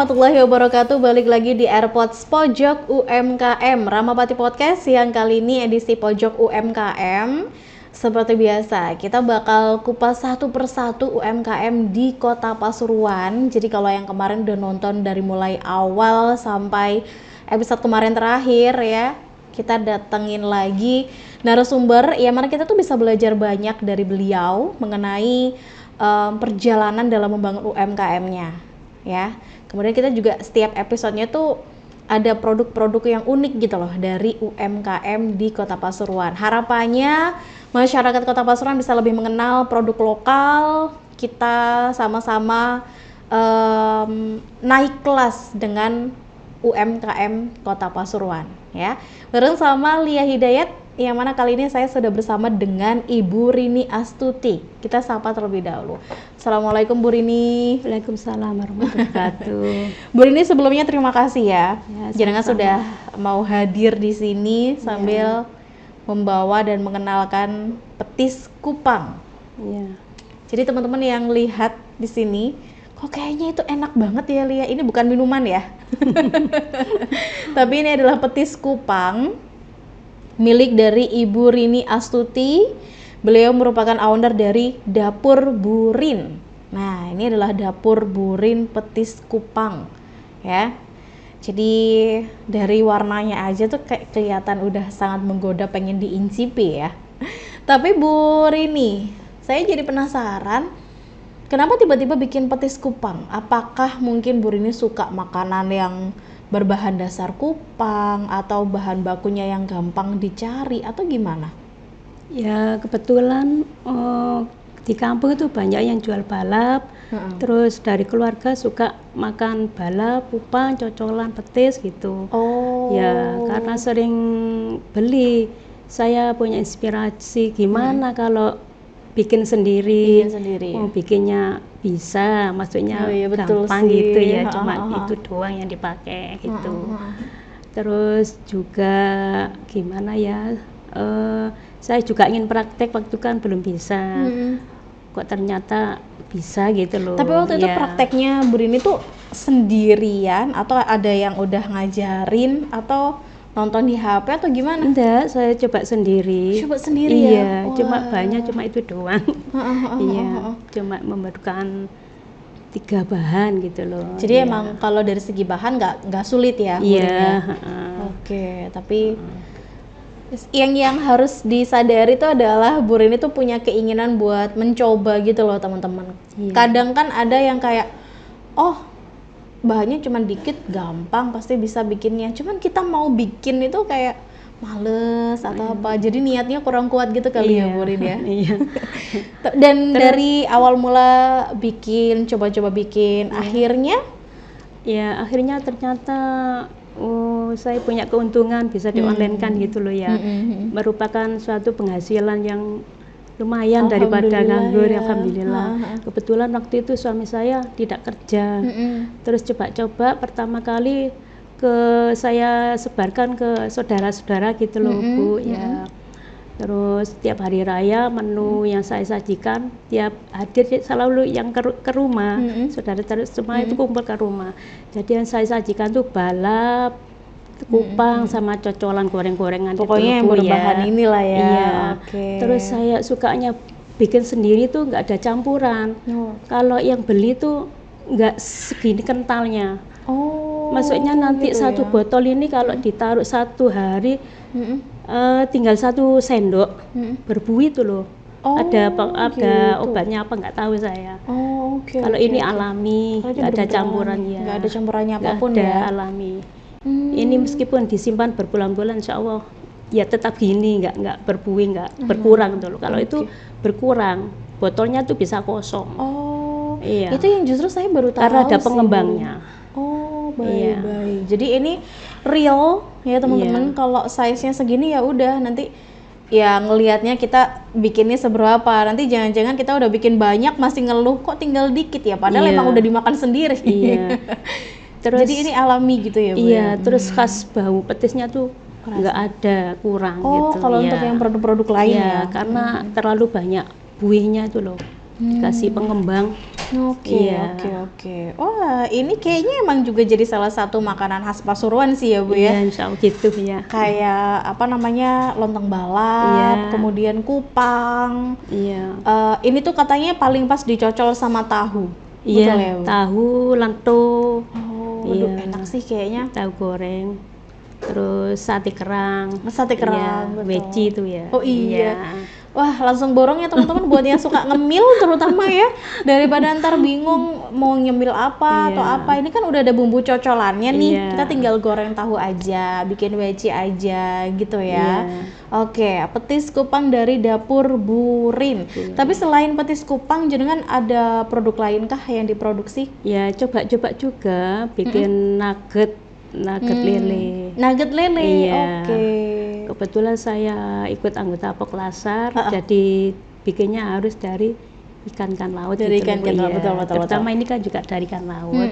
warahmatullahi wabarakatuh. Balik lagi di AirPods Pojok UMKM Ramapati Podcast yang kali ini edisi Pojok UMKM. Seperti biasa, kita bakal kupas satu persatu UMKM di Kota Pasuruan. Jadi kalau yang kemarin udah nonton dari mulai awal sampai episode kemarin terakhir ya, kita datengin lagi narasumber yang mana kita tuh bisa belajar banyak dari beliau mengenai perjalanan dalam membangun UMKM-nya ya. Kemudian kita juga setiap episodenya tuh ada produk-produk yang unik gitu loh dari UMKM di Kota Pasuruan. Harapannya masyarakat Kota Pasuruan bisa lebih mengenal produk lokal, kita sama-sama naik kelas dengan UMKM Kota Pasuruan ya. Bareng sama Lia Hidayat yang mana kali ini saya sudah bersama dengan Ibu Rini Astuti. Kita sapa terlebih dahulu. Assalamualaikum Bu Rini. Waalaikumsalam warahmatullahi wabarakatuh. Bu Rini sebelumnya terima kasih ya. Jenengan sama-sama. sudah mau hadir di sini sambil membawa dan mengenalkan petis kupang. Iya. Jadi teman-teman yang lihat di sini, kok kayaknya itu enak banget ya Lia. Ini bukan minuman ya. Tapi ini adalah petis kupang milik dari Ibu Rini Astuti. Beliau merupakan owner dari Dapur Burin. Nah, ini adalah Dapur Burin petis kupang ya. Jadi dari warnanya aja tuh kayak kelihatan udah sangat menggoda, pengen diincipi ya. Tapi Bu Rini, saya jadi penasaran, kenapa tiba-tiba bikin petis kupang? Apakah mungkin Bu Rini suka makanan yang berbahan dasar kupang atau bahan bakunya yang gampang dicari atau gimana? Ya kebetulan di kampung itu banyak yang jual balap. Terus dari keluarga suka makan balap, kupang, cocolan, petis gitu. Oh. Ya karena sering beli, saya punya inspirasi gimana kalau bikin sendiri. Bikinnya bisa, maksudnya gampang sih. Gitu ya, cuma itu doang yang dipakai gitu. Terus juga gimana ya, saya juga ingin praktek, waktu kan belum bisa. Kok ternyata bisa gitu loh. Tapi waktu itu prakteknya Bu Rini tuh sendirian atau ada yang udah ngajarin atau nonton di HP atau gimana? Enggak, saya coba sendiri. Coba sendiri ya? Iya, cuma itu doang. Iya, cuma memerlukan 3 bahan gitu loh. Jadi emang kalau dari segi bahan nggak sulit ya? Iya. Oke, tapi yang harus disadari itu adalah Bu Rini tuh punya keinginan buat mencoba gitu loh teman-teman. Iya. Kadang kan ada yang kayak, oh bahannya cuma dikit, gampang pasti bisa bikinnya. Cuman kita mau bikin itu kayak males atau apa. Jadi niatnya kurang kuat gitu kali ya Bu Rini ya. Iya. Dan dari awal mula bikin, coba-coba bikin, akhirnya ternyata saya punya keuntungan bisa di-online-kan gitu loh ya. Merupakan suatu penghasilan yang lumayan daripada nganggur ya. Alhamdulillah. Kebetulan waktu itu suami saya tidak kerja. Terus coba-coba pertama kali saya sebarkan ke saudara-saudara gitu loh Bu ya. Terus tiap hari raya menu yang saya sajikan tiap hadir selalu yang ke rumah. Saudara-saudara semua itu kumpul ke rumah. Jadi yang saya sajikan tuh balap, kupang sama cocolan goreng-gorengan. Pokoknya yang berbahan inilah ya. Iya. Terus saya sukanya bikin sendiri tuh nggak ada campuran. Kalau yang beli tuh nggak segini kentalnya. Maksudnya nanti gitu satu botol ini kalau ditaruh 1 hari tinggal 1 sendok berbuih tuh loh. Ada obatnya apa nggak tahu saya. Kalau ini alami, nggak ada campuran ya. Nggak ada campurannya apapun ada, ya. Alami. Ini meskipun disimpan berbulan-bulan, insya Allah ya tetap gini, nggak berbuih, nggak berkurang dulu. Kalau itu berkurang, botolnya tuh bisa kosong. Iya. Itu yang justru saya baru tahu. Karena ada pengembangnya. Baik. Jadi ini real ya teman-teman. Kalau size-nya segini ya udah nanti ya ngelihatnya kita bikinnya seberapa. Nanti jangan-jangan kita udah bikin banyak masih ngeluh kok tinggal dikit ya. Padahal emang udah dimakan sendiri. Iya. Terus, jadi ini alami gitu ya Bu? Iya. Terus khas bau petisnya tuh nggak ada, kurang gitu. Kalau untuk yang produk-produk lain ya. Karena terlalu banyak buihnya itu loh. dikasih pengembang. Oke, Iya. oke. Wah, ini kayaknya emang juga jadi salah satu makanan khas Pasuruan sih ya Bu ya. Iya, insya Allah gitu ya. Kayak apa namanya, lontong balap, Iya. kemudian kupang. Iya. Ini tuh katanya paling pas dicocol sama tahu. Iya, Betul ya Bu? tahu, lento, Oh, waduh, iya. enak sih kayaknya. tahu goreng, terus sate kerang. Sate kerang, Iya, betul. weci itu ya. Oh iya. Iya. Wah, langsung borong ya teman-teman buat yang suka ngemil terutama ya. Daripada ntar bingung mau nyemil apa atau Iya. apa. Ini kan udah ada bumbu cocolannya nih. Iya. Kita tinggal goreng tahu aja, bikin weci aja gitu ya. Iya. Oke, petis kupang dari dapur Burin. Tapi selain petis kupang, jenengan ada produk lain kah yang diproduksi? Ya, coba-coba juga bikin nugget lele. Nugget lele. Iya. Oke. Kebetulan saya ikut anggota Poklasar, jadi bikinnya harus dari ikan laut. Dari gitu loh, ikan-ikan laut, iya. betul. Terutama ini kan juga dari ikan laut.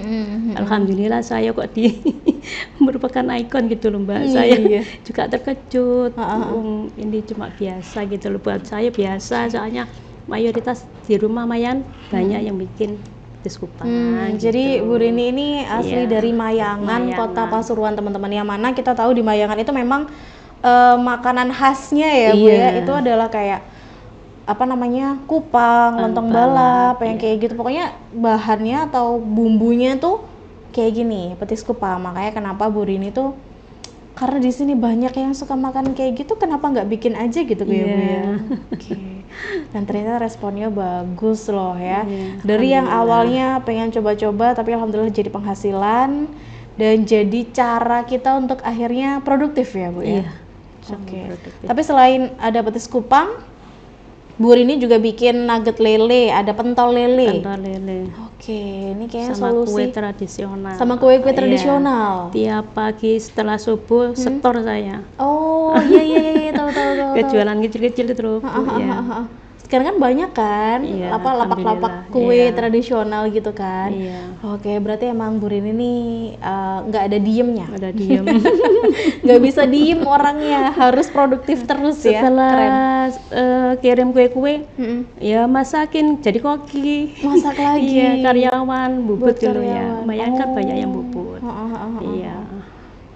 Alhamdulillah saya kok merupakan ikon gitu loh Mbak. Saya Iya. juga terkejut. Ini cuma biasa gitu loh, buat saya biasa, soalnya mayoritas di rumah Mayan banyak yang bikin petis kupang. Jadi gitu. Bu Rini ini asli Iya. dari Mayangan, Kota Mayangan. Pasuruan teman-teman. Yang mana kita tahu di Mayangan itu memang makanan khasnya ya Bu ya. Iya. Itu adalah kayak apa namanya, kupang, lontong balap, balap, yang iya. kayak gitu. Pokoknya bahannya atau bumbunya tuh kayak gini, petis kupang. Makanya kenapa Bu Rini tuh, karena di sini banyak yang suka makan kayak gitu, kenapa nggak bikin aja gitu ya Bu ya. Iya. Oke. Dan ternyata responnya bagus loh ya. Iya, Dari yang alhamdulillah. awalnya pengen coba-coba, tapi alhamdulillah jadi penghasilan dan jadi cara kita untuk akhirnya produktif ya Bu ya. Iya. Oke. Produktif. Tapi selain ada petis kupang, Bu Rini juga bikin nugget lele, ada pentol lele. Pentol lele. Oke, ini kayaknya Sama kue solusi tradisional. sama kue-kue Iya. tradisional. Tiap pagi setelah subuh setor saya. Oh, iya, tahu. Kejualan kecil-kecil itu loh. Bu, ya. Sekarang kan banyak kan, Iya, apa lapak-lapak alhamdulillah, kue iya. tradisional gitu kan. Iya. Oke, berarti emang Bu Rini nih nggak ada diemnya. Ada diem. Nggak bisa diem orangnya, harus produktif terus ya. Keren. Setelah kirim kue-kue, Mm-mm. ya masakin jadi koki. Masak lagi. Iya, karyawan bubut Buat gitu karyawan. ya. Lumayan kan Oh. banyak yang bubut. Iya.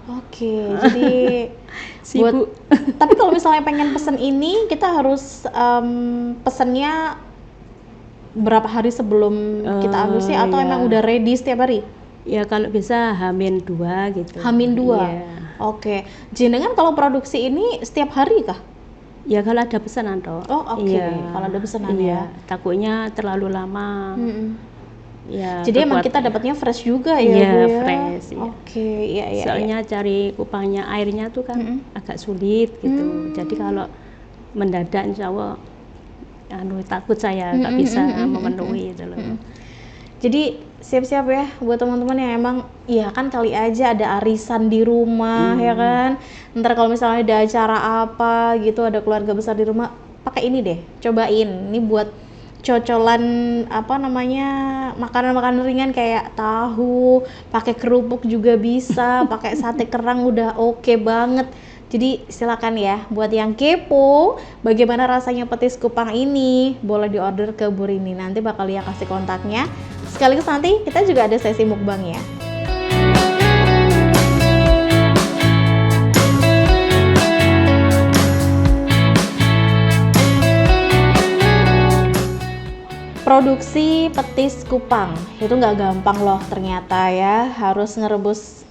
Oke, jadi Sibuk. tapi kalau misalnya pengen pesen ini, kita harus pesennya berapa hari sebelum kita ambil sih, atau iya. emang udah ready setiap hari? Ya kalau bisa H-2 gitu. H-2. Iya. Oke. Jenengan kalau produksi ini setiap hari kah? Ya kalau ada pesanan toh. Oh, oke. Iya. Kalau ada pesanan Iya. ya. Takutnya terlalu lama. Ya, Jadi emang kita kekuatan. dapatnya fresh juga ya, Iya, Bu ya? fresh, iya. Oke, iya. Soalnya cari kupangnya, airnya tuh kan agak sulit gitu. Jadi kalau mendadak insya Allah takut saya nggak bisa memenuhi gitu loh. Jadi siap-siap ya buat teman-teman yang emang ya kan kali aja ada arisan di rumah ya kan. Ntar kalau misalnya ada acara apa gitu, ada keluarga besar di rumah, pakai ini deh, cobain. Ini buat cocolan apa namanya, makanan-makanan ringan kayak tahu, pakai kerupuk juga bisa, pakai sate kerang udah oke banget. Jadi silakan ya buat yang kepo bagaimana rasanya petis kupang ini, boleh diorder ke Bu Rini, nanti bakal Lia kasih kontaknya. Sekaligus nanti kita juga ada sesi mukbang ya. Produksi petis kupang itu nggak gampang loh ternyata ya, harus ngerebus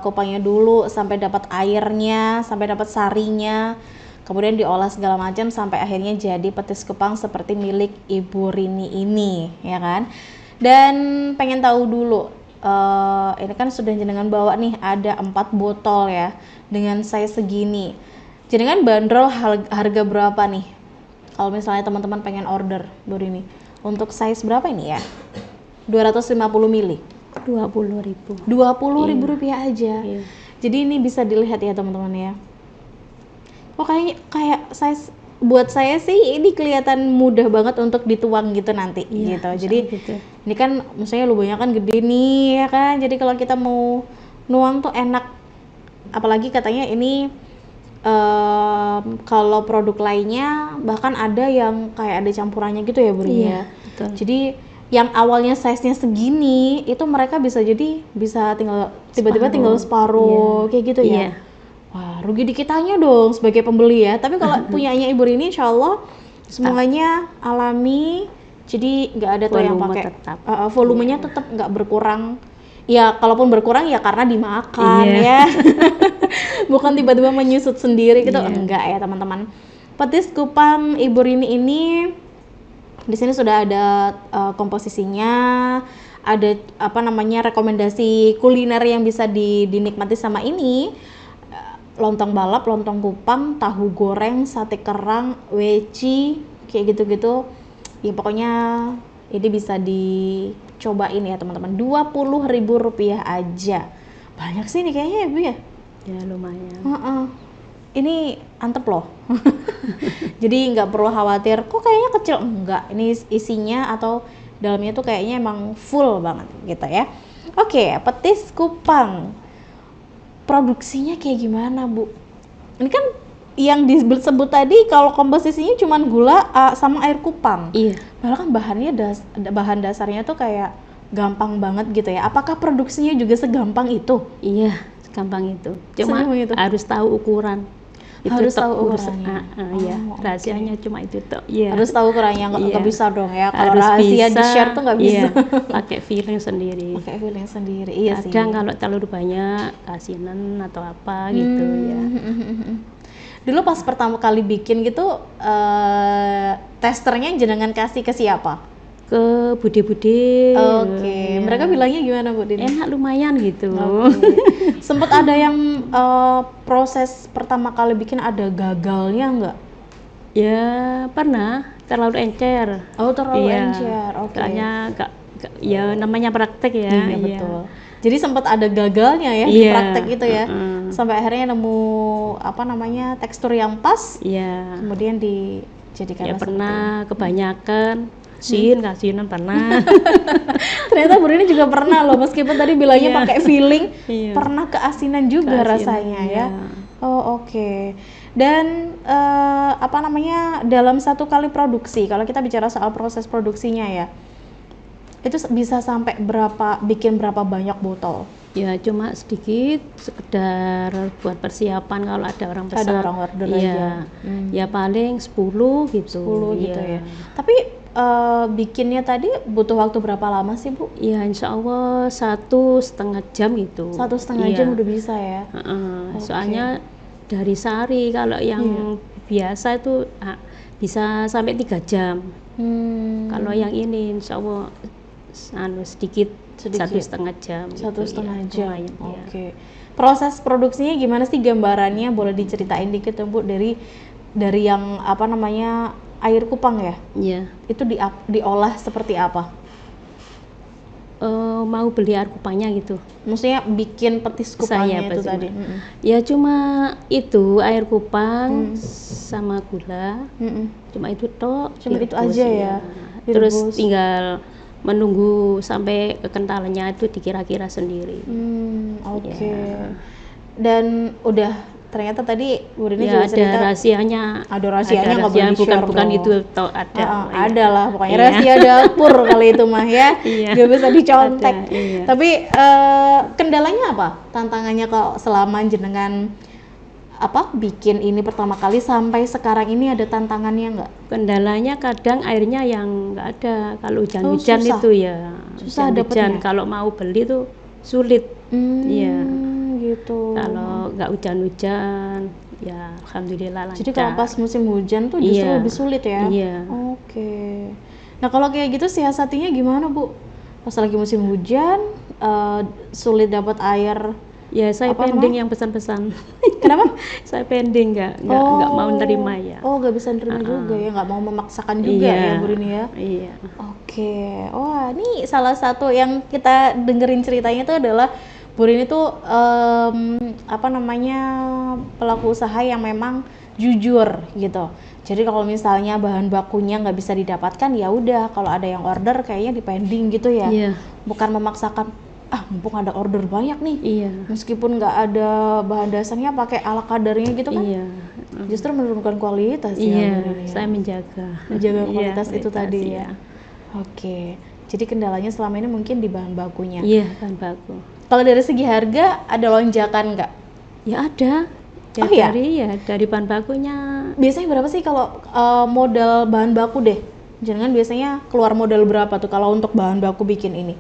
kupangnya dulu sampai dapat airnya, sampai dapat sarinya, kemudian diolah segala macam sampai akhirnya jadi petis kupang seperti milik Ibu Rini ini, ya kan? Dan pengen tahu dulu, ini kan sudah jenengan bawa nih ada 4 botol ya, dengan size segini. Jenengan bandrol harga berapa nih? Kalau misalnya teman-teman pengen order Bu Rini, untuk size berapa ini ya? 250 mili. 20.000. 20.000 rupiah aja. Iya. Jadi ini bisa dilihat ya teman-teman ya. Oh kayak size buat saya sih ini kelihatan mudah banget untuk dituang gitu nanti Iya, gitu. Jadi gitu. ini kan misalnya lubangnya kan gede nih ya kan. Jadi kalau kita mau nuang tuh enak. Apalagi katanya ini Kalau produk lainnya bahkan ada yang kayak ada campurannya gitu ya, Bu Rini ya. Betul. Jadi yang awalnya size-nya segini itu mereka bisa tinggal tiba-tiba tinggal separuh kayak gitu ya. Wah, rugi di kitanya dong sebagai pembeli ya. Tapi kalau punyanya Ibu Rini, insya Allah semuanya alami. Jadi nggak ada tuh yang pakai volumenya tetap nggak berkurang. Ya, kalaupun berkurang ya karena dimakan ya. Bukan tiba-tiba menyusut sendiri gitu, enggak ya teman-teman. Petis kupang Ibu Rini ini di sini sudah ada komposisinya, ada rekomendasi kuliner yang bisa dinikmati sama ini. Lontong balap, lontong kupang, tahu goreng, sate kerang, weci, kayak gitu-gitu. Ya pokoknya ini bisa dicobain ya teman-teman. Rp20.000 aja. Banyak sih nih kayaknya ya Bu ya? Ya lumayan. Ini antep loh. Jadi nggak perlu khawatir, kok kayaknya kecil. Enggak, ini isinya atau dalamnya tuh kayaknya emang full banget gitu ya. Oke, petis kupang. Produksinya kayak gimana Bu? Ini kan yang disebut tadi kalau komposisinya cuma gula sama air kupang. Iya. Padahal kan bahan dasarnya tuh kayak gampang banget gitu ya. Apakah produksinya juga segampang itu? Iya, segampang itu. Cuma harus tahu ukuran. Harus tahu ukurannya. Iya, rahasianya cuma itu tuh. Iya. Harus tahu ukurannya, nggak bisa dong ya. Kalau rahasia di-share tuh nggak bisa. Pakai feeling sendiri. Pakai feeling sendiri. Iya sih. Kadang kalau telur banyak, asinan atau apa gitu ya. Dulu pas pertama kali bikin gitu, testernya jenengan kasih ke siapa? Ke bude-bude. Oke. Mereka bilangnya gimana Bu Dini? Enak lumayan gitu. Sempet ada yang proses pertama kali bikin ada gagalnya nggak? Ya pernah, terlalu encer. Oh terlalu encer, oke. Kayaknya ya namanya praktek ya. Iya betul. Jadi sempat ada gagalnya ya di praktek itu ya. Sampai akhirnya nemu tekstur yang pas. Iya. Kemudian dijadikan. Ya pernah kebanyakan. Kasinan pernah. Ternyata Bu Rini juga pernah loh, meskipun tadi bilangnya pakai feeling, pernah keasinan juga rasanya ya. Oh oke. Dan dalam satu kali produksi, kalau kita bicara soal proses produksinya ya, itu bisa sampai bikin berapa banyak botol? Ya cuma sedikit, sekedar buat persiapan kalau ada orang pesan. Ada orang order aja. Ya paling 10 gitu. 10 gitu ya. Tapi bikinnya tadi butuh waktu berapa lama sih Bu? Ya insya Allah 1,5 jam gitu. 1,5 jam udah bisa ya? Soalnya dari sari, kalau yang biasa itu bisa sampai 3 jam. Kalau yang ini insya Allah sedikit. 1,5 jam. 1,5 jam. Oke. Proses produksinya gimana sih, gambarannya boleh diceritain dikit ya Bu, dari yang air kupang ya? Iya. Itu diolah seperti apa? Mau beli air kupangnya gitu. Maksudnya bikin petis kupangnya itu tadi? Ya cuma itu air kupang sama gula. Cuma itu toh. Cuma itu aja ya. Terus tinggal menunggu sampai kekentalannya itu dikira-kira sendiri. Oke. Dan udah ternyata tadi Bu Rini juga cerita ada rahasianya. Ada rahasianya, nggak boleh di-share bukan dong. itu toh ada. Ada lah pokoknya rahasia dapur kali itu mah ya. Gak bisa dicontek. Tapi kendalanya apa? Tantangannya kalau selama jenengan bikin ini pertama kali sampai sekarang ini, ada tantangannya nggak? Kendalanya kadang airnya yang nggak ada. Kalau hujan-hujan itu ya susah hujan. Kalau mau beli tuh sulit. Iya. Gitu. Kalau nggak hujan-hujan ya alhamdulillah lancar. Jadi kalau pas musim hujan tuh justru lebih sulit ya? Iya. Oke. Nah kalau kayak gitu siasatinya gimana Bu? Pas lagi musim hujan, sulit dapat air. Ya saya pending yang pesan-pesan. Kenapa? Saya pending nggak mau nerima ya. Oh nggak bisa nerima juga ya, nggak mau memaksakan juga ya Bu Rini ya. Iya. Oke. Wah ini salah satu yang kita dengerin ceritanya itu adalah Bu Rini tuh pelaku usaha yang memang jujur gitu. Jadi kalau misalnya bahan bakunya nggak bisa didapatkan, ya udah kalau ada yang order kayaknya dipending gitu ya. Iya. Bukan memaksakan. mumpung ada order banyak nih, Iya. meskipun nggak ada bahan dasarnya pakai ala kadarnya gitu kan, Iya. justru menurunkan kualitas ya. Iya, Bu Rini, ya. saya menjaga Kualitas itu tadi iya. ya. Oke, jadi kendalanya selama ini mungkin di bahan bakunya. Iya, bahan baku. Kalau dari segi harga ada lonjakan nggak? Ya ada. Ya, Oh iya? dari bahan bakunya Biasanya berapa sih kalau modal bahan baku deh? Jangan biasanya keluar modal berapa tuh kalau untuk bahan baku bikin ini?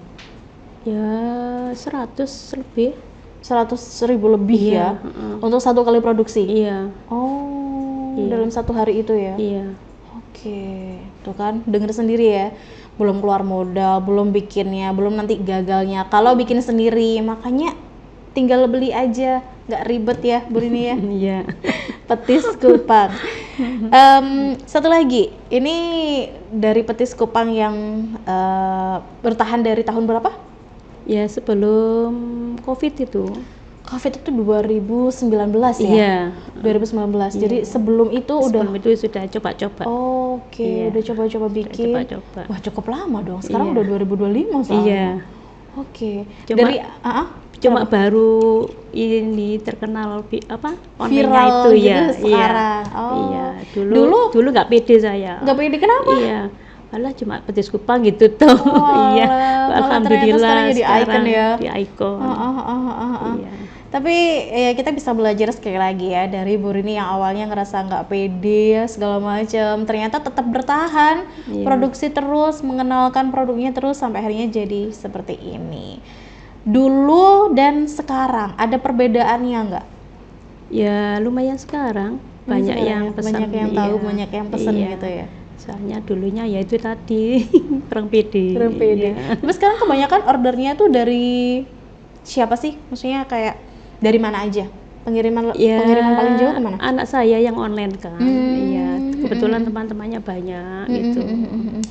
ya 100 lebih. 100.000 lebih ya? Untuk satu kali produksi? Iya. Oh, Iya. dalam satu hari itu ya? Iya. Oke, tuh kan denger sendiri ya, belum keluar modal, belum bikinnya, belum nanti gagalnya. Kalau bikin sendiri, makanya tinggal beli aja, nggak ribet ya, Bu Rini ya. Iya. Petis Kupang. Satu lagi, ini dari petis Kupang yang bertahan dari tahun berapa? Ya sebelum COVID itu. COVID itu 2019 ya? Iya. 2019. Jadi sebelum itu Sebelum itu sudah coba-coba. Oke, Iya. udah coba-coba bikin. Coba-coba. Wah, cukup lama dong. Sekarang Iya. udah 2025 soalnya. Iya. Oke. Cuma- Dari Cuma baru ini terkenal online-nya viral itu gitu ya. sekarang. Iya. Oh. Iya. Dulu Dulu nggak pede saya. nggak pede kenapa? Iya. Malah cuma petis Kupang gitu tuh. Oh, Iya. malah ternyata sekarang jadi icon ya. Di icon. Iya. Tapi ya kita bisa belajar sekali lagi ya dari Bu Rini yang awalnya ngerasa nggak pede ya, segala macam, ternyata tetap bertahan, Iya. produksi terus, mengenalkan produknya terus sampai akhirnya jadi seperti ini. Dulu dan sekarang ada perbedaannya nggak? Ya lumayan sekarang banyak yang pesan. Banyak yang tahu, Iya. banyak yang pesan Iya. gitu ya. Soalnya dulunya ya itu tadi kurang pede. Kurang pede. Iya. Tapi sekarang kebanyakan ordernya tuh dari siapa sih? Maksudnya kayak dari mana aja? Pengiriman Ya, pengiriman paling jauh kemana? anak saya yang online kan. Iya, kebetulan mm. teman-temannya banyak gitu.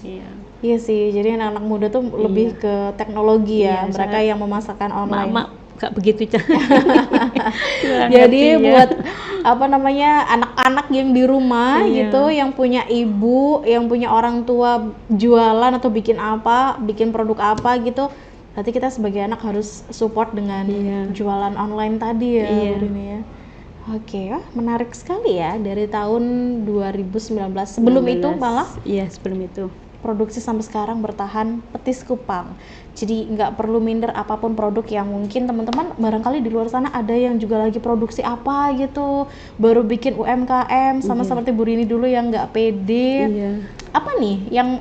Iya. Iya sih, jadi anak-anak muda tuh lebih ke teknologi ya, Iya, mereka yang memasarkan online. Mak gak begitu Jadi Kurang ngerti, buat apa namanya anak-anak yang di rumah Iya. gitu, yang punya ibu, yang punya orang tua jualan atau bikin apa, bikin produk apa gitu, berarti kita sebagai anak harus support dengan Iya. jualan online tadi ya, Iya. Bu Rini ya. Oke, menarik sekali ya dari tahun 2019. Sebelum itu 16. malah Iya, sebelum itu. produksi sampai sekarang bertahan petis Kupang. Jadi nggak perlu minder apapun produk yang mungkin teman-teman barangkali di luar sana ada yang juga lagi produksi apa gitu, baru bikin UMKM sama seperti Bu Rini dulu yang nggak pede. Iya. Apa nih yang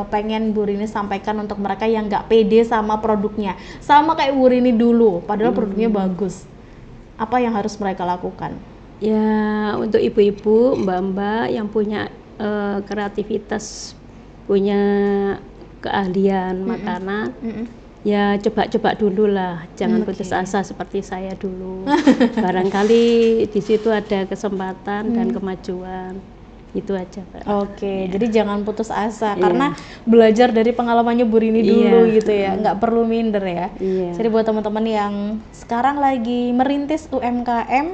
pengen Bu Rini sampaikan untuk mereka yang nggak pede sama produknya, sama kayak Bu Rini dulu, padahal produknya bagus. Apa yang harus mereka lakukan? Ya, untuk ibu-ibu, mbak-mbak yang punya kreativitas, punya keahlian makanan, ya coba-coba dulu lah, jangan putus asa seperti saya dulu. Barangkali di situ ada kesempatan dan kemajuan. Itu aja, Pak. Oke, jadi jangan putus asa karena belajar dari pengalamannya Bu Rini dulu gitu ya, nggak perlu minder ya. Iya. Jadi buat teman-teman yang sekarang lagi merintis UMKM,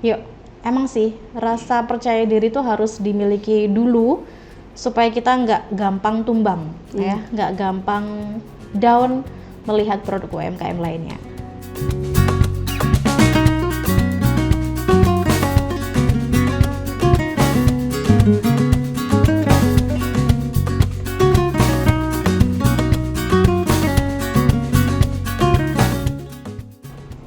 yuk, emang sih rasa percaya diri itu harus dimiliki dulu supaya kita nggak gampang tumbang, ya, nggak gampang down melihat produk UMKM lainnya.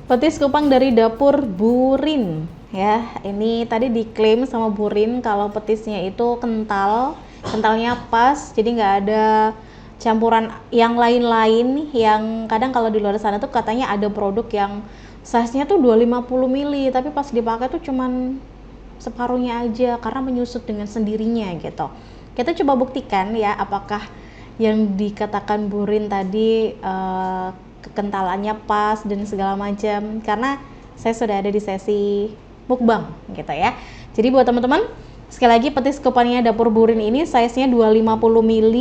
Petis Kupang dari dapur Burin ya. Ini tadi diklaim sama Burin kalau petisnya itu kentalnya pas, jadi nggak ada campuran yang lain-lain. Yang kadang kalau di luar sana tuh katanya ada produk yang size-nya tuh 250 ml, tapi pas dipakai tuh cuman separuhnya aja karena menyusut dengan sendirinya gitu. Kita coba buktikan ya apakah yang dikatakan Burin tadi kekentalannya pas dan segala macam, karena saya sudah ada di sesi mukbang gitu ya. Jadi buat teman-teman, sekali lagi petis Kupangnya dapur Burin ini size-nya 250 ml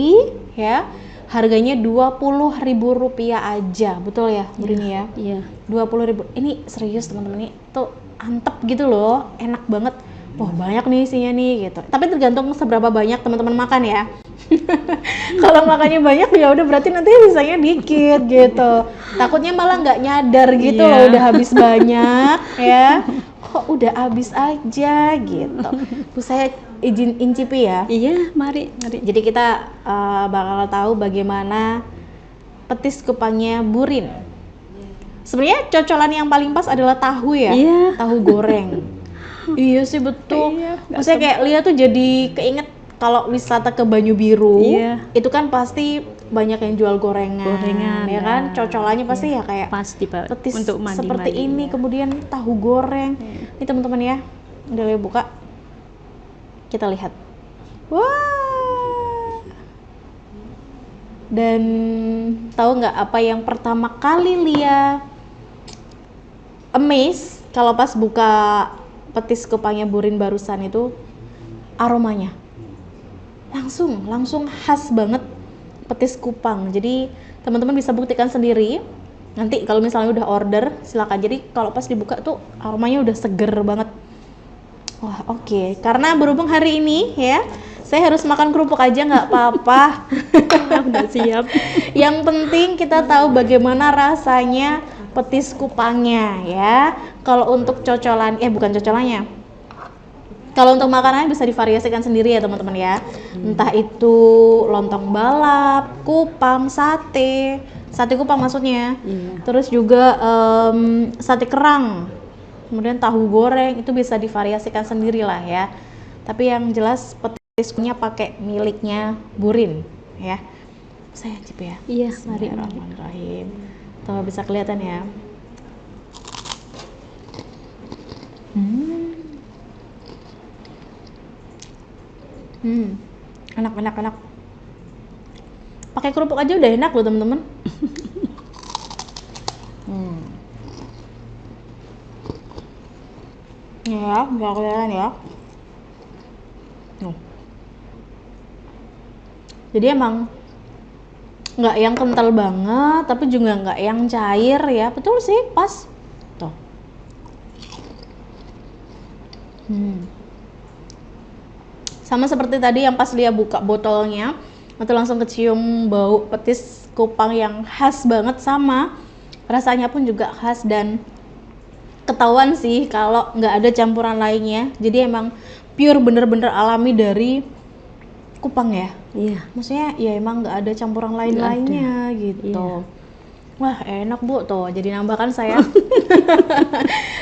ya. Harganya Rp20.000 aja. Betul ya, Burin ya? Iya. 20.000. Ini serius teman-teman, ini tuh antep gitu loh, enak banget. Wah, banyak nih isinya nih gitu. Tapi tergantung seberapa banyak teman-teman makan ya. Kalau makannya banyak ya udah berarti nanti bisanya dikit gitu. Takutnya malah nggak nyadar gitu Iya. loh udah habis banyak ya. Kok udah habis aja gitu. Bu saya izin incipi ya. Iya, mari. Jadi kita bakal tahu bagaimana petis kupangnya Burin. Sebenarnya cocolan yang paling pas adalah tahu ya. Iya. Tahu goreng. Iya sih betul. Iya, nggak Maksudnya kayak Lia tuh jadi keinget kalau wisata ke Banyu Biru, Iya. itu kan pasti banyak yang jual gorengan, Gorengan, ya kan? ya. Cocolannya pasti ya kayak Pasti Pak, petis untuk mandi-mandi. seperti ini, ya. kemudian tahu goreng. Ini teman-teman ya, udah Lia buka, kita lihat. Wah. Dan tahu nggak apa yang pertama kali Lia amazed kalau pas buka petis kupangnya Burin barusan itu aromanya langsung khas banget petis kupang. Jadi teman-teman bisa buktikan sendiri nanti kalau misalnya udah order silakan. Jadi kalau pas dibuka tuh aromanya udah seger banget. Wah oke. Karena berhubung hari ini ya saya harus makan kerupuk aja nggak apa-apa. Udah siap. Yang penting kita tahu bagaimana rasanya petis kupangnya ya. Kalau untuk cocolan, bukan cocolannya. Kalau untuk makanannya bisa divariasikan sendiri ya teman-teman ya. Entah itu lontong balap, kupang, sate kupang maksudnya. Iya. Terus juga sate kerang. Kemudian tahu goreng itu bisa divariasikan sendiri lah ya. Tapi yang jelas petisnya pakai miliknya Burin ya. Saya cip ya. Iya, mari. Bismillahirrahmanirrahim. Tuh bisa kelihatan ya. Enak. Pakai kerupuk aja udah enak loh teman-teman. Ya, nggak kelihatan ya. Jadi emang nggak yang kental banget, tapi juga nggak yang cair ya. Betul sih, pas. Tuh. Sama seperti tadi yang pas Lia buka botolnya, itu langsung kecium bau petis kupang yang khas banget, sama rasanya pun juga khas dan ketahuan sih kalau nggak ada campuran lainnya. Jadi emang pure bener-bener alami dari kupang ya. Iya. Maksudnya ya emang nggak ada campuran lain-lainnya gitu. Iya. Wah enak Bu, tuh jadi nambahkan saya.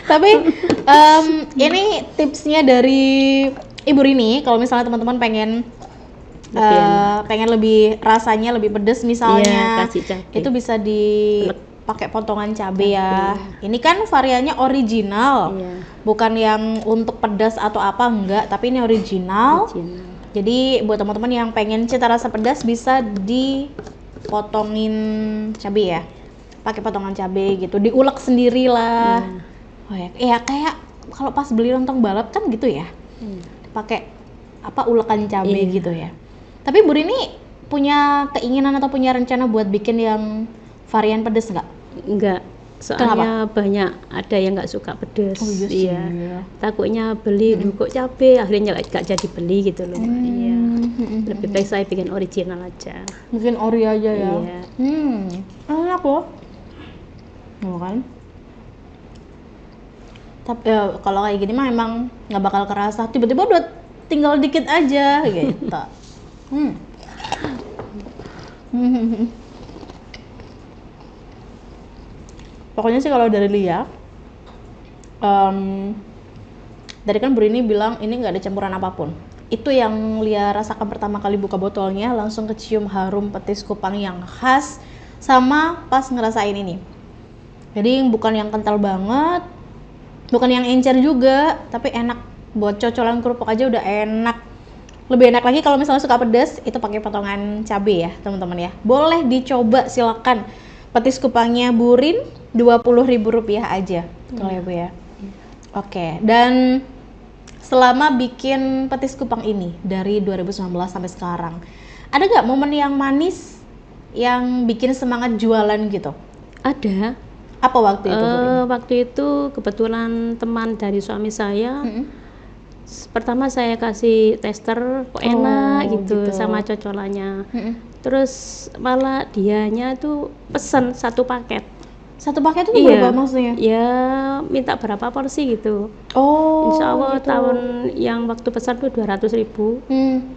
Tapi ini tipsnya dari Ibu Rini, kalau misalnya teman-teman pengen pengen lebih rasanya lebih pedes misalnya, kasih cabai. itu bisa dipakai potongan cabai ya. Ini kan variannya original, bukan yang untuk pedas atau apa enggak, tapi ini original. Jadi buat teman-teman yang pengen cita rasa pedas bisa dipotongin cabai ya, pakai potongan cabai gitu, diulek sendiri lah. Oh ya, kayak kalau pas beli lontong balap kan gitu ya, pakai apa ulekan cabai gitu ya. Tapi Bu Rini punya keinginan atau punya rencana buat bikin yang varian pedas nggak? Enggak. Soalnya banyak ada yang nggak suka pedas. Oh, iya. Takutnya beli kok cabai, akhirnya nggak jadi beli gitu loh. Iya. Lebih baik saya bikin original aja. Bikin ori aja ya. Iya. Enak loh. Oh, kan? Tapi kalau kayak gini mah emang nggak bakal kerasa. Tiba-tiba udah tinggal dikit aja gitu. Pokoknya sih kalau dari Lia, dari kan Bu Rini bilang ini nggak ada campuran apapun. Itu yang Lia rasakan pertama kali buka botolnya, langsung kecium harum petis kupang yang khas, sama pas ngerasain ini. Jadi bukan yang kental banget, bukan yang encer juga, tapi enak. Buat cocolan kerupuk aja udah enak. Lebih enak lagi kalau misalnya suka pedas, itu pakai potongan cabai ya teman-teman ya. Boleh dicoba, silakan. Petis kupangnya Burin Rp20.000 aja. Betul ya Bu ya? Oke, dan selama bikin petis kupang ini dari 2019 sampai sekarang, ada nggak momen yang manis yang bikin semangat jualan gitu? Ada. Apa waktu itu Bu Rini? Waktu itu kebetulan teman dari suami saya Pertama saya kasih tester kok enak gitu, sama cocolannya. Terus malah dianya tuh pesen 1 paket. 1 paket itu berapa maksudnya? Ya minta berapa porsi gitu. Insya Allah Gitu. tahun yang waktu pesan tuh 200.000.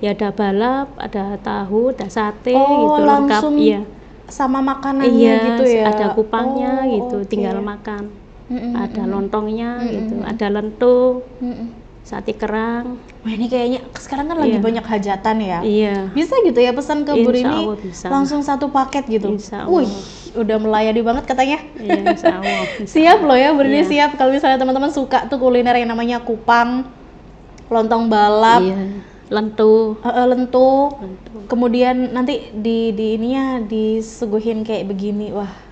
Ya ada balap, ada tahu, ada sate gitu lengkap. Langsung Iya. sama makanannya gitu ya? Ada kupangnya gitu, tinggal makan. Ada lontongnya gitu, ada lento, sate kerang. Wah ini kayaknya sekarang kan lagi banyak hajatan ya? Iya. Bisa gitu ya pesan ke Bu Rini langsung 1 paket gitu? Insya Allah. Wih, udah melayani banget katanya. Iya, insya Allah. Siap loh ya, Bu Rini siap kalau misalnya teman-teman suka tuh kuliner yang namanya kupang, lontong balap, lento. Kemudian nanti di ininya disuguhin kayak begini, wah.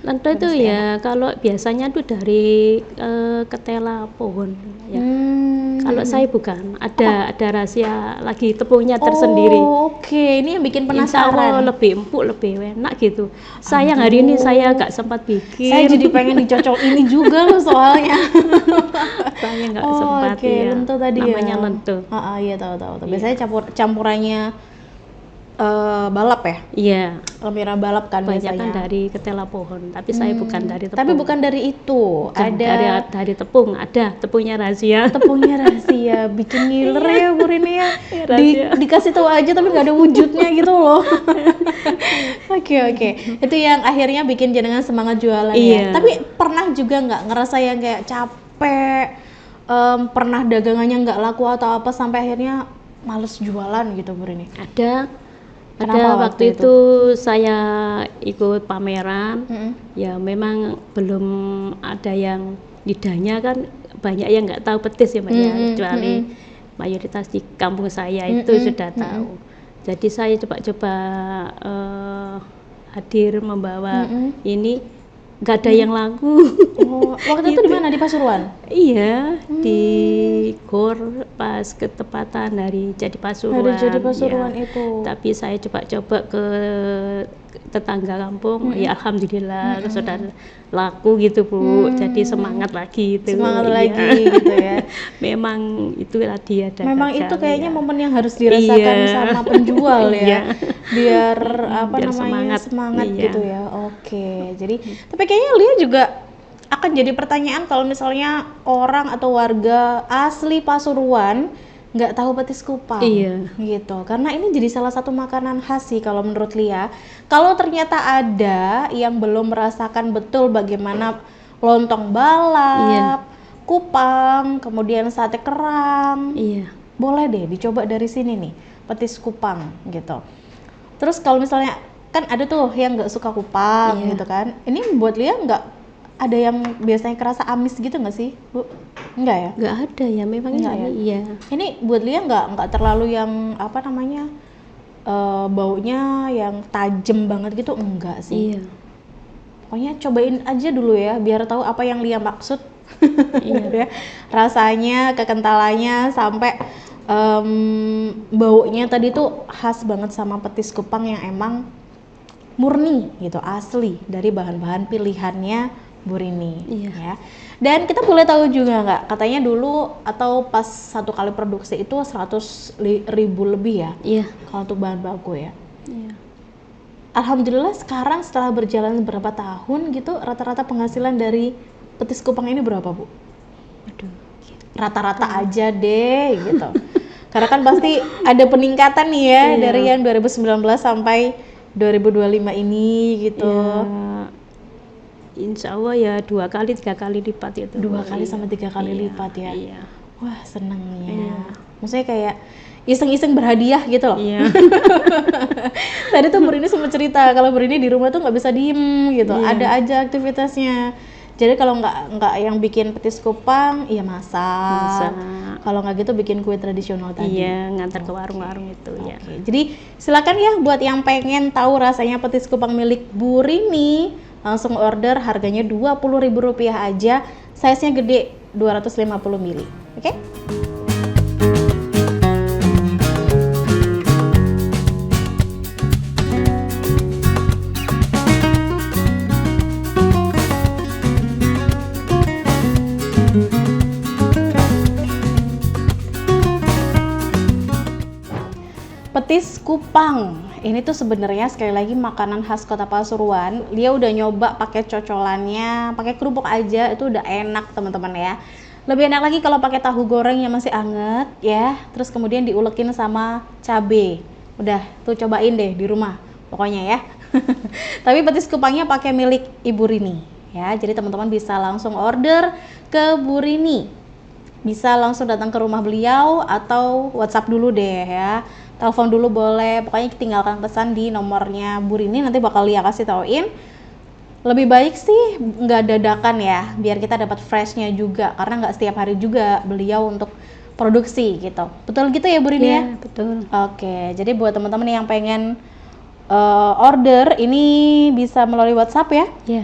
Lento itu ya kalau biasanya tuh dari ketela pohon ya. Kalau saya bukan, ada rahasia lagi tepungnya tersendiri. Oke, ini yang bikin penasaran. Insya Allah lebih empuk, lebih enak gitu. Sayang hari ini saya gak sempat bikin. Saya jadi pengen dicocol ini juga loh soalnya. Saya nggak sempat ya. Lento tadi namanya ya. lento. Iya tahu. Biasanya campurannya balap ya? Iya. Lemira balap kan Banyak kan biasanya. dari ketela pohon, tapi saya bukan dari tepung. Tapi bukan dari itu. Bukan, ada dari tepung, ada tepungnya rahasia. Tepungnya rahasia, bikin ngiler ya Bu Rini ya. Rahasia. Dikasih tahu aja tapi nggak ada wujudnya gitu loh. Oke. Itu yang akhirnya bikin jenengan semangat jualan ya. Tapi pernah juga nggak ngerasa yang kayak capek, pernah dagangannya nggak laku atau apa sampai akhirnya males jualan gitu Bu Rini? Ada waktu itu saya ikut pameran, ya memang belum ada yang lidahnya kan banyak yang nggak tahu petis ya Mbak ya, kecuali mayoritas di kampung saya itu sudah tahu. Jadi saya coba-coba hadir membawa ini, nggak ada yang laku. Waktu itu di mana? Di Pasuruan? Iya, di Gor pas ketepatan dari Jadi Pasuruan. Dari Jadi Pasuruan itu. Tapi saya coba-coba ke tetangga kampung, ya alhamdulillah sudah laku gitu Bu. Jadi semangat lagi itu. Semangat lagi gitu ya. Memang itu tadi ada. Memang itu kayaknya momen yang harus dirasakan sama penjual ya. Biar semangat gitu ya. Oke. Jadi tapi kayaknya Lia juga akan jadi pertanyaan kalau misalnya orang atau warga asli Pasuruan nggak tahu petis kupang gitu, karena ini jadi salah satu makanan khas sih kalau menurut Lia. Kalau ternyata ada yang belum merasakan betul bagaimana lontong balap, kupang, kemudian sate kerang, boleh deh dicoba dari sini nih, petis kupang gitu. Terus kalau misalnya kan ada tuh yang nggak suka kupang gitu kan, ini buat Lia nggak ada yang biasanya kerasa amis gitu nggak sih Bu? Enggak ya? Nggak ada ya, memang enggak ini ya? Ini buat Lia nggak terlalu yang apa namanya baunya yang tajam banget gitu, enggak sih. Pokoknya cobain aja dulu ya biar tahu apa yang Lia maksud. Ya. Rasanya, kekentalannya sampai baunya tadi tuh khas banget sama petis kupang yang emang murni gitu, asli dari bahan-bahan pilihannya Bu Rini ya. Dan kita boleh tahu juga nggak, katanya dulu atau pas 1 kali produksi itu 100.000 lebih ya? Kalau untuk bahan baku ya. Alhamdulillah sekarang setelah berjalan berapa tahun gitu, rata-rata penghasilan dari petis kupang ini berapa Bu? Rata-rata aja deh gitu. Karena kan pasti ada peningkatan nih ya dari yang 2019 sampai 2025 ini gitu. Insya Allah ya 2 kali 3 kali lipat itu. 2 kali sama 3 kali lipat ya. Wah senengnya. Maksudnya kayak iseng-iseng berhadiah gitu loh. Tadi tuh Bu Rini sempat cerita kalau Bu Rini di rumah tuh nggak bisa diem gitu. Ada aja aktivitasnya. Jadi kalau nggak yang bikin petis kupang, ya masak. Kalau nggak gitu bikin kue tradisional tadi. Ngantar ke warung-warung itu ya. Jadi silakan ya buat yang pengen tahu rasanya petis kupang milik Bu Rini, langsung order, harganya Rp20.000 aja. Size-nya gede 250 ml. Oke? petis kupang. Ini tuh sebenarnya sekali lagi makanan khas Kota Pasuruan. Dia udah nyoba pakai cocolannya, pakai kerupuk aja itu udah enak teman-teman ya. Lebih enak lagi kalau pakai tahu goreng yang masih anget ya. Terus kemudian diulekin sama cabe. Udah tuh cobain deh di rumah pokoknya ya. Tapi petis kupangnya pakai milik Ibu Rini ya. Jadi teman-teman bisa langsung order ke Bu Rini. Bisa langsung datang ke rumah beliau atau WhatsApp dulu deh ya. Telepon dulu boleh, pokoknya tinggalkan pesan di nomornya Bu Rini, nanti bakal Lia kasih tauin. Lebih baik sih nggak dadakan ya, biar kita dapat freshnya juga, karena nggak setiap hari juga beliau untuk produksi gitu. Betul gitu ya Bu Rini ya? Betul. Oke, jadi buat teman-teman yang pengen order, ini bisa melalui WhatsApp ya? Ya.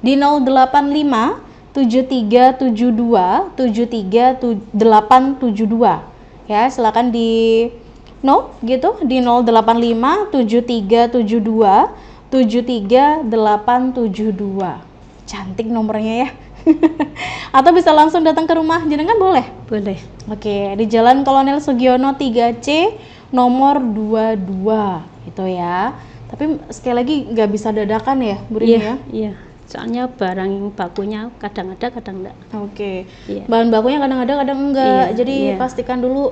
Di 085 7372 73872 ya, silakan di gitu di 085 7372 73872. Cantik nomornya ya. Atau bisa langsung datang ke rumah jenengan boleh? Boleh. Oke, di Jalan Kolonel Sugiono 3C nomor 22 itu ya. Tapi sekali lagi nggak bisa dadakan ya Bu Rini ya? Iya. Soalnya barang bakunya kadang ada, kadang enggak. Oke. Iya. Bahan bakunya kadang ada, kadang enggak. Iya, Jadi iya. pastikan dulu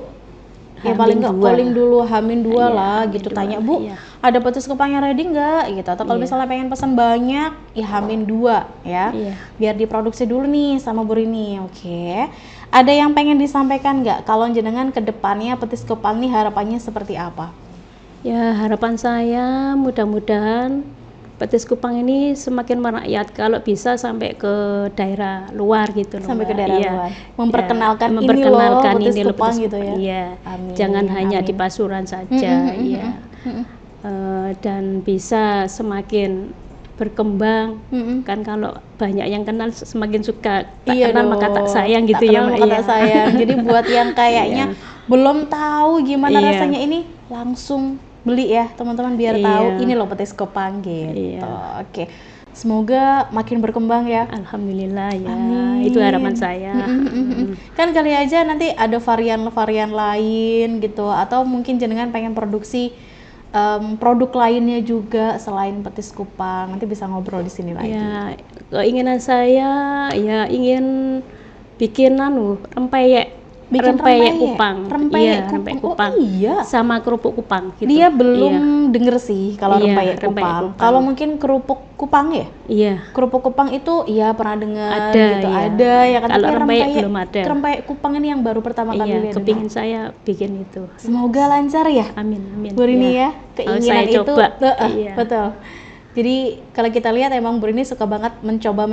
ya, Hamin paling enggak 2. calling dulu Hamin 2 Iya, lah Hamin gitu. 2, Tanya, Bu, iya. ada petis kupangnya ready enggak gitu. Atau kalau Iya. misalnya pengen pesan banyak, ya Hamin 2 ya. Iya. Biar diproduksi dulu nih sama Bu Rini. Oke. Ada yang pengen disampaikan enggak? Kalau jenengan ke depannya petis kupang nih harapannya seperti apa? Ya, harapan saya mudah-mudahan petis kupang ini semakin merakyat, kalau bisa sampai ke daerah luar gitu loh. Sampai ke Mbak. daerah Iya. luar. Memperkenalkan, Ya, ini loh petis ini loh kupang petis gitu ya. kupang. Iya. Amin, Jangan hanya amin. di Pasuruan saja, iya. Dan bisa semakin berkembang. Kan kalau banyak yang kenal semakin suka, tak Iya kenal dong, maka tak sayang gitu tak ya, kenal Mbak. maka Iya. tak sayang. Jadi buat yang kayaknya belum tahu gimana Iya. rasanya ini, langsung beli ya teman-teman biar Iya. tahu ini loh petis kupang gitu. Iya. Oke, semoga makin berkembang ya. Alhamdulillah ya. Amin. Itu harapan saya. Kan kali aja nanti ada varian-varian lain gitu, atau mungkin jenengan pengen produksi produk lainnya juga selain petis kupang, nanti bisa ngobrol di sini lagi. Ya, keinginan saya ya ingin bikin rempeyek. Bikin Rempeyek kupang. Rempeyek Iya, kupang. rempeyek Oh, kupang. iya. Sama kerupuk kupang gitu. Dia belum Iya. denger sih kalau Iya, rempeyek rempeyek kupang. kupang. Kalau mungkin kerupuk kupang ya? Iya. Kerupuk kupang itu iya pernah dengar Ada, gitu. iya. Ada ya kan. Kalau Tapi rempeyek belum ada. Rempeyek kupang ini yang baru pertama kali Iya, lihat. kepingin saya bikin itu. Semoga lancar ya. Amin, amin. Bu Rini Iya. ya. Keinginan Saya itu coba. Iya. betul. Jadi kalau kita lihat emang Bu Rini suka banget mencoba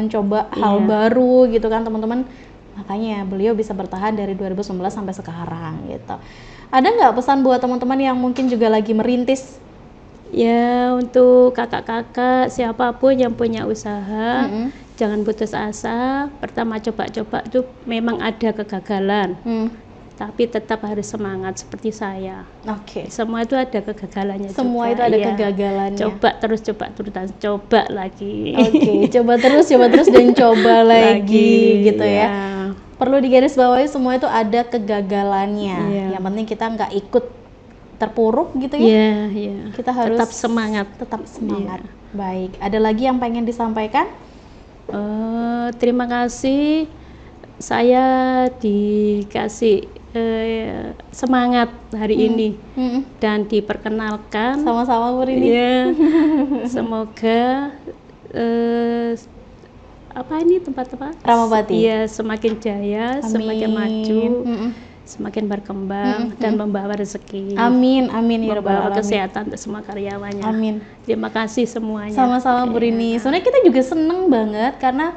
hal Iya. baru gitu kan teman-teman. Makanya beliau bisa bertahan dari 2019 sampai sekarang gitu. Ada nggak pesan buat teman-teman yang mungkin juga lagi merintis? Ya, untuk kakak-kakak siapapun yang punya usaha, jangan putus asa. Pertama coba-coba itu memang ada kegagalan, tapi tetap harus semangat seperti saya. Oke. Semua itu ada kegagalannya. Semua juga. itu ada Iya. kegagalannya. Coba terus dan coba lagi. Oke, coba terus dan coba lagi gitu ya. Iya. Perlu digarisbawahi semua itu ada kegagalannya. Iya. Yang penting kita nggak ikut terpuruk gitu ya. Iya, iya. Kita harus tetap semangat. Tetap semangat. Iya. Baik. Ada lagi yang pengen disampaikan? Terima kasih, saya dikasih semangat hari ini dan diperkenalkan. Sama-sama Bu Rini. Ya, semoga apa ini tempat-tempat Ramapati. Iya, semakin jaya, semakin maju, semakin berkembang dan membawa rezeki. Amin, amin ya rabbal Membawa alamin. kesehatan untuk semua karyawannya. Amin. Terima kasih semuanya. Sama-sama Bu Rini. Sebenarnya kita juga seneng banget karena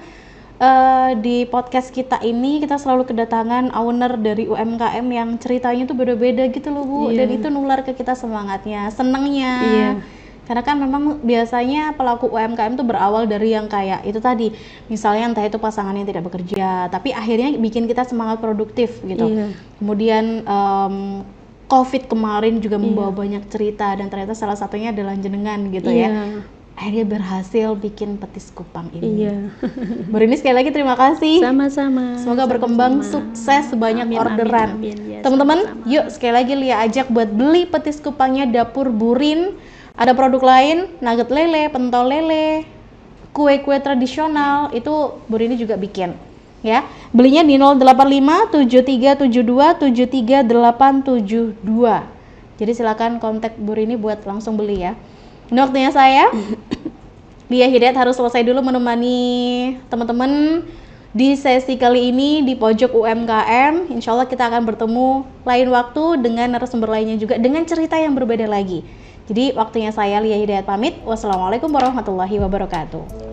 di podcast kita ini kita selalu kedatangan owner dari UMKM yang ceritanya tuh beda-beda gitu loh Bu. Iya. Dan itu nular ke kita semangatnya, senengnya. Iya. Karena kan memang biasanya pelaku UMKM tuh berawal dari yang kayak itu tadi, misalnya entah itu pasangan yang tidak bekerja, tapi akhirnya bikin kita semangat produktif gitu. Iya. Kemudian COVID kemarin juga membawa banyak cerita dan ternyata salah satunya adalah jenengan gitu ya. Iya. akhirnya berhasil bikin petis kupang ini. Iya. Bu Rini sekali lagi terima kasih. Sama-sama. Semoga berkembang sukses banyak orderan. Teman-teman, yuk sekali lagi Lia ajak buat beli petis kupangnya Dapur Burin. Ada produk lain, nugget lele, pentol lele, kue-kue tradisional itu Bu Rini juga bikin. Ya, belinya di 085 7372 73872. Jadi silakan kontak Bu Rini buat langsung beli ya. Ini waktunya saya, Lia Hidayat harus selesai dulu menemani teman-teman di sesi kali ini di Pojok UMKM. Insya Allah kita akan bertemu lain waktu dengan narasumber lainnya juga dengan cerita yang berbeda lagi. Jadi waktunya saya Lia Hidayat pamit. Wassalamualaikum warahmatullahi wabarakatuh.